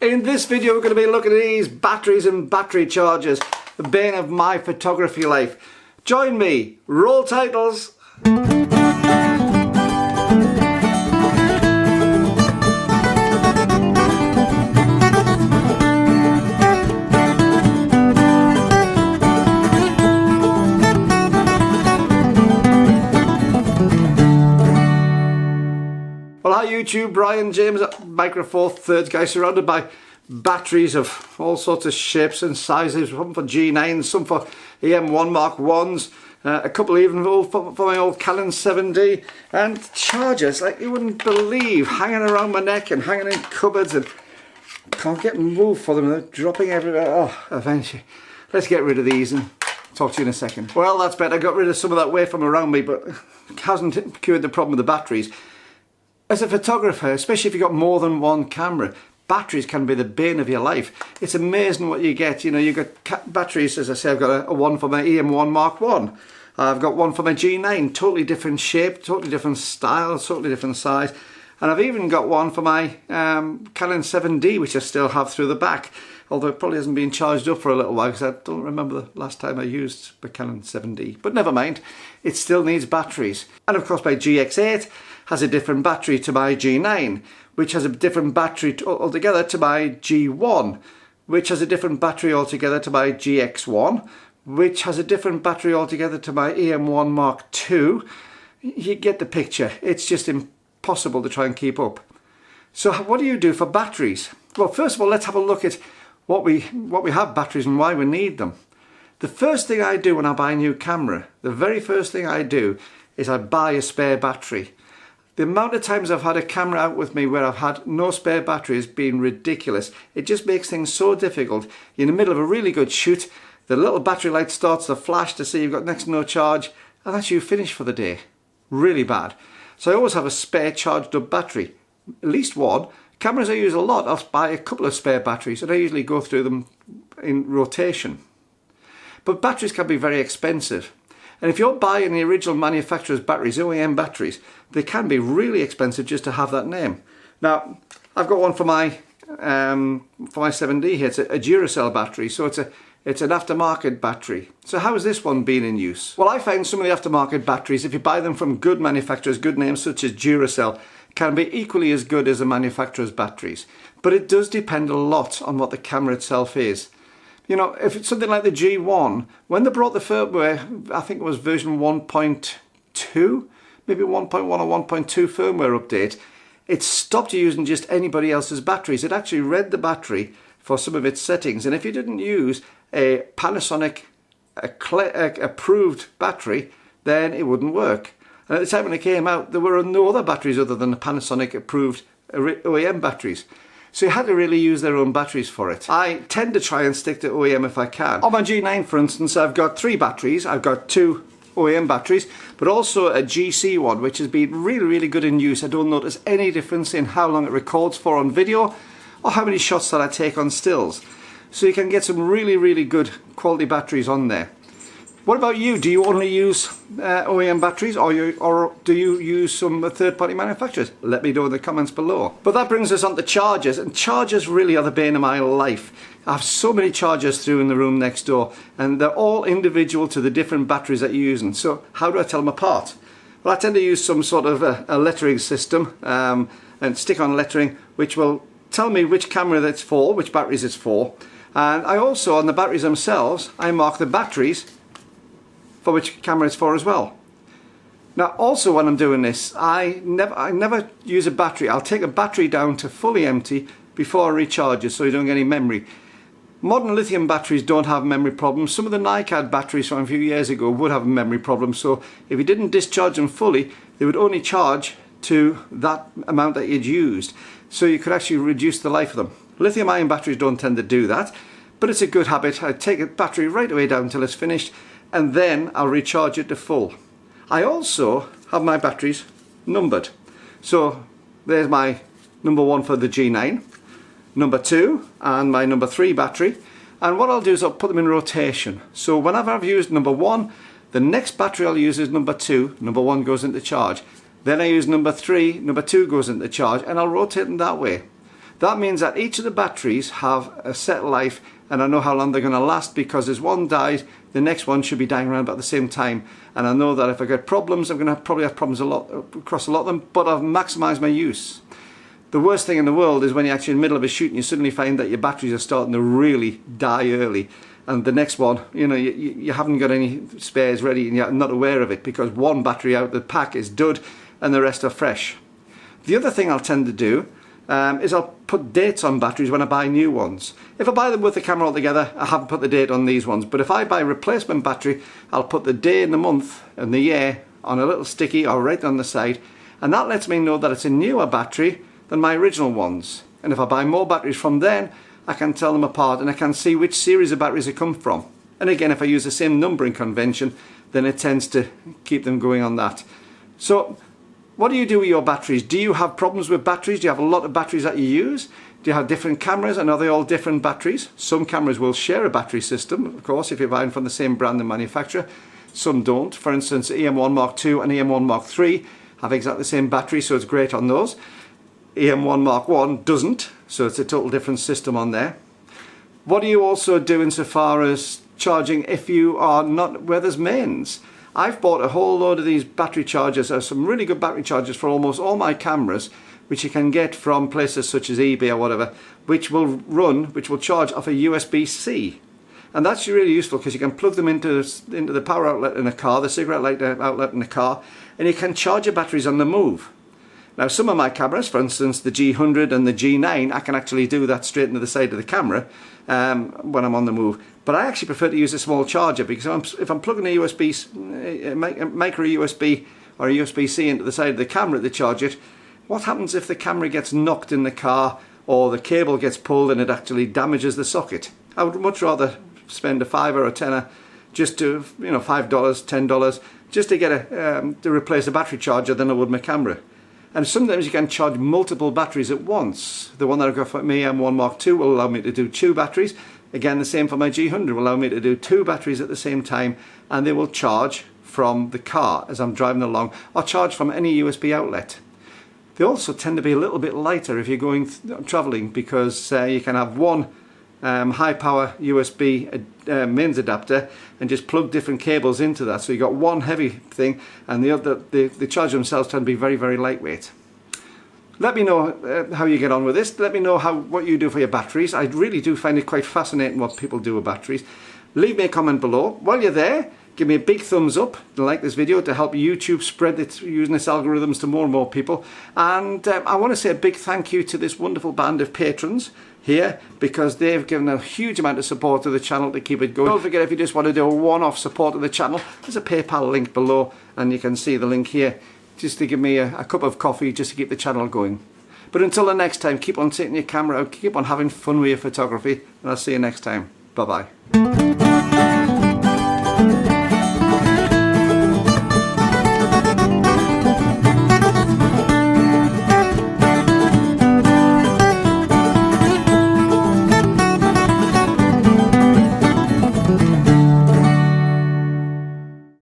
In this video we're going to be looking at these batteries and battery chargers, the bane of my photography life. Join me, roll titles. Well, hi YouTube, Brian James at Micro Four Thirds guy, surrounded by batteries of all sorts of shapes and sizes, some for G9s, some for EM1 Mark 1s, a couple even for my old Canon 7D, and chargers like you wouldn't believe, hanging around my neck and hanging in cupboards, and can't get moved for them, they're dropping everywhere. Oh, eventually. Let's get rid of these and talk to you in a second. Well, that's better. I got rid of some of that weight from around me, but it hasn't cured the problem with the batteries. As a photographer, especially if you've got more than one camera, batteries can be the bane of your life. It's amazing what you get. You know, you've got batteries, as I say, I've got a one for my EM1 Mark 1. I've got one for my G9, totally different shape, totally different style, totally different size. And I've even got one for my Canon 7D, which I still have through the back. Although it probably hasn't been charged up for a little while because I don't remember the last time I used my Canon 7D. But never mind, it still needs batteries. And of course my GX8 has a different battery to my G9, which has a different battery altogether to my G1, which has a different battery altogether to my GX1, which has a different battery altogether to my EM1 Mark II. You get the picture. It's just impossible to try and keep up. So what do you do for batteries? Well, first of all, let's have a look at what we have batteries and why we need them. The first thing I do when I buy a new camera, the very first thing I do is I buy a spare battery. The amount of times I've had a camera out with me where I've had no spare battery has been ridiculous. It just makes things so difficult. You're in the middle of a really good shoot, the little battery light starts to flash to say you've got next to no charge, and that's you finished for the day. Really bad. So I always have a spare charged up battery, at least one. Cameras I use a lot, I'll buy a couple of spare batteries and I usually go through them in rotation. But batteries can be very expensive. And if you're buying the original manufacturer's batteries, OEM batteries, they can be really expensive just to have that name. Now, I've got one for my 7D here. It's a Duracell battery, so it's an aftermarket battery. So how has this one been in use? Well, I find some of the aftermarket batteries, if you buy them from good manufacturers, good names such as Duracell, can be equally as good as the manufacturer's batteries. But it does depend a lot on what the camera itself is. You know, if it's something like the G1, when they brought the firmware, I think it was version 1.2, maybe 1.1 or 1.2 firmware update, it stopped using just anybody else's batteries. It actually read the battery for some of its settings, and if you didn't use a Panasonic approved battery, then it wouldn't work. And at the time when it came out, there were no other batteries other than the Panasonic approved OEM batteries. So you had to really use their own batteries for it. I tend to try and stick to OEM if I can. On my G9, for instance, I've got 3 batteries. I've got 2 OEM batteries, but also a GC one, which has been really, really good in use. I don't notice any difference in how long it records for on video or how many shots that I take on stills. So you can get some really, really good quality batteries on there. What about you? Do you only use OEM batteries or do you use some third-party manufacturers? Let me know in the comments below. But that brings us on to chargers, and chargers really are the bane of my life. I have so many chargers through in the room next door, and they're all individual to the different batteries that you're using. So how do I tell them apart? Well, I tend to use some sort of a lettering system and stick-on lettering, which will tell me which camera that's for, which batteries it's for. And I also, on the batteries themselves, I mark the batteries for which camera it's for as well. Now also when I'm doing this, I never use a battery. I'll take a battery down to fully empty before I recharge it so you don't get any memory. Modern lithium batteries don't have memory problems. Some of the NiCad batteries from a few years ago would have a memory problem, so if you didn't discharge them fully, they would only charge to that amount that you'd used. So you could actually reduce the life of them. Lithium ion batteries don't tend to do that, but it's a good habit. I take a battery right away down until it's finished, and then I'll recharge it to full. I also have my batteries numbered. So there's my number 1 for the G9, number 2 and my number 3 battery. And what I'll do is I'll put them in rotation. So whenever I've used number 1, the next battery I'll use is number 2, number 1 goes into charge. Then I use number 3, number 2 goes into charge, and I'll rotate them that way. That means that each of the batteries have a set life, and I know how long they're going to last, because as one dies, the next one should be dying around about the same time. And I know that if I get problems, I'm going to probably have problems across a lot of them, but I've maximised my use. The worst thing in the world is when you're actually in the middle of a shoot and you suddenly find that your batteries are starting to really die early, and the next one, you know, you haven't got any spares ready and you're not aware of it because one battery out of the pack is dud and the rest are fresh. The other thing I'll tend to do is I'll put dates on batteries when I buy new ones. If I buy them with the camera altogether, I haven't put the date on these ones, but if I buy a replacement battery, I'll put the day and the month and the year on a little sticky or right on the side, and that lets me know that it's a newer battery than my original ones. And if I buy more batteries from then, I can tell them apart and I can see which series of batteries they come from. And again, if I use the same numbering convention, then it tends to keep them going on that. So what do you do with your batteries? Do you have problems with batteries? Do you have a lot of batteries that you use? Do you have different cameras, and are they all different batteries? Some cameras will share a battery system, of course, if you're buying from the same brand and manufacturer. Some don't. For instance, EM1 Mark II and EM1 Mark III have exactly the same battery, so it's great on those. EM1 Mark I doesn't, so it's a total different system on there. What do you also do insofar as charging if you are not where there's mains? I've bought a whole load of these battery chargers. There's some really good battery chargers for almost all my cameras, which you can get from places such as eBay or whatever, which will charge off a USB-C. And that's really useful because you can plug them into the power outlet in a car, the cigarette lighter outlet in a car, and you can charge your batteries on the move. Now some of my cameras, for instance the G100 and the G9, I can actually do that straight into the side of the camera when I'm on the move. But I actually prefer to use a small charger, because if I'm plugging a micro USB or a USB-C into the side of the camera to charge it, what happens if the camera gets knocked in the car or the cable gets pulled and it actually damages the socket? I would much rather spend a $5 or a $10 just to, you know, $5, $10 just to get to replace a battery charger than I would my camera. And sometimes you can charge multiple batteries at once. The one that I've got for my EM1 Mark II will allow me to do 2 batteries. Again, the same for my G100 will allow me to do 2 batteries at the same time, and they will charge from the car as I'm driving along, or charge from any USB outlet. They also tend to be a little bit lighter if you're going traveling, because you can have one high power USB mains adapter and just plug different cables into that, so you've got one heavy thing, and the charger themselves tend to be very, very lightweight. Let me know how you get on with this. Let me know what you do for your batteries. I really do find it quite fascinating what people do with batteries. Leave me a comment below. While you're there, give me a big thumbs up and like this video to help YouTube spread using its algorithms to more and more people. And I want to say a big thank you to this wonderful band of patrons here, because they've given a huge amount of support to the channel to keep it going. Don't forget, if you just want to do a one-off support of the channel, there's a PayPal link below, and you can see the link here, just to give me a cup of coffee just to keep the channel going. But until the next time, keep on taking your camera out, keep on having fun with your photography, and I'll see you next time. Bye bye.